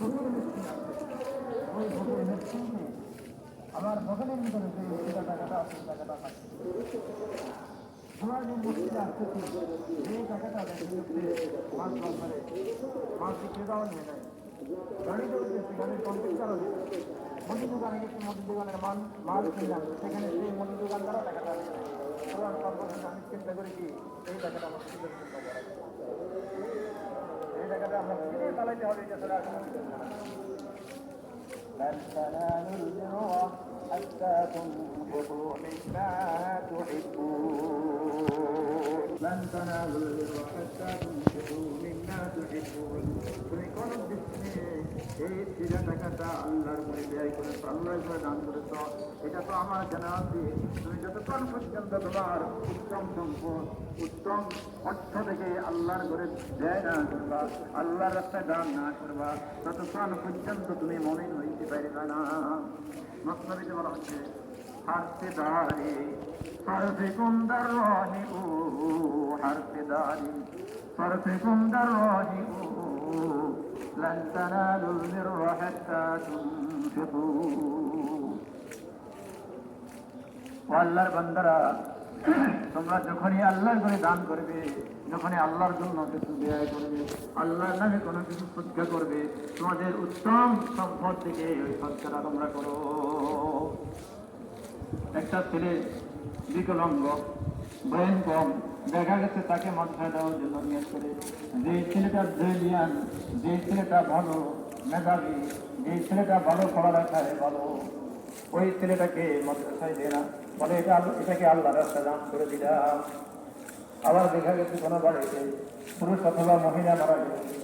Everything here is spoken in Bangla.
ফকির মিষ্টি আছে, ওই ফকির মিষ্টি আমার বদলের ভিতরে যে টাকাটা আছে টাকাটা থাকে ধোয়ার মসজিদে আসতেছি, যে টাকাটা দেখা যাচ্ছে মাছ বাজারে মাছ বিক্রি দেওয়া নিয়ে নেয় গাড়ি চলতেছে, গাড়ির কন্ট্যাক্ট কারণে মুদি দোকানে গেছে, মুদি দোকানের মাল কিনলাম, সেখানে সেই মুদি দোকানদারও টাকাটা নিয়ে নেয়। পুরান সর্বশেষ আমি চিন্তা করি কি এই টাকাটা আমার সুদের চিন্তা করা, এই টাকাটা আমরা কিনে চালাইতে হবে, এটা ছাড়া আসলে لن تنالوا البر حتى تنفقوا مما تحبون لن تنالوا البر حتى تنفقوا مما تحبون তুমি কোন দিনে এই ছিলা টাকাটা আল্লাহর উপরে ব্যয় করেছো, আল্লাহর উপরে দান করেছো, এটা তো আমার জানা আছে। তুমি যতক্ষণ পর্যন্ত তোমার উত্তম সম্পদ উত্তম অর্থ থেকে আল্লাহর ঘরে ব্যয় না করবা, আল্লাহর রাস্তায় দান না করবা, ততক্ষণ পর্যন্ত তুমি মুমিন হইতে পারবে না। মসনবিতে বলা হচ্ছে হারতে দাঁড়ি সরফে কুন্দার রহি ও হারতে দাঁড়ি সরফে কুন্দার রহি ও لن تنالوا البر حتى تنفقوا আল্লাহর বান্দারা, তোমরা যখনই আল্লাহর করে দান করবে, যখনই আল্লাহর জন্য কিছু ব্যয় করবে, আল্লাহর নামে কোনো কিছু সৎকার করবে, তোমাদের উত্তম সম্পদ থেকে ওই সৎকারটা তোমরা করো। একটা ছেলে বিকলাঙ্গ, ব্রেন কম, দেখা গেছে তাকে মাথায় দেওয়ার জন্য নিয়োগ করে, যে ছেলেটা ব্রিলিয়ান, যে ছেলেটা ভালো মেধাবী, যে ছেলেটা ভালো পড়ালেখায় ভালো, ওই ছেলেটাকে মাদ্রাসায় দেয় না, বলে এটাকে আল্লাহ রাস্তা দান করে দিলাম। আবার দেখা গেছে কোনো বাড়িতে পুরুষ অথবা মহিলা মারা গেছে,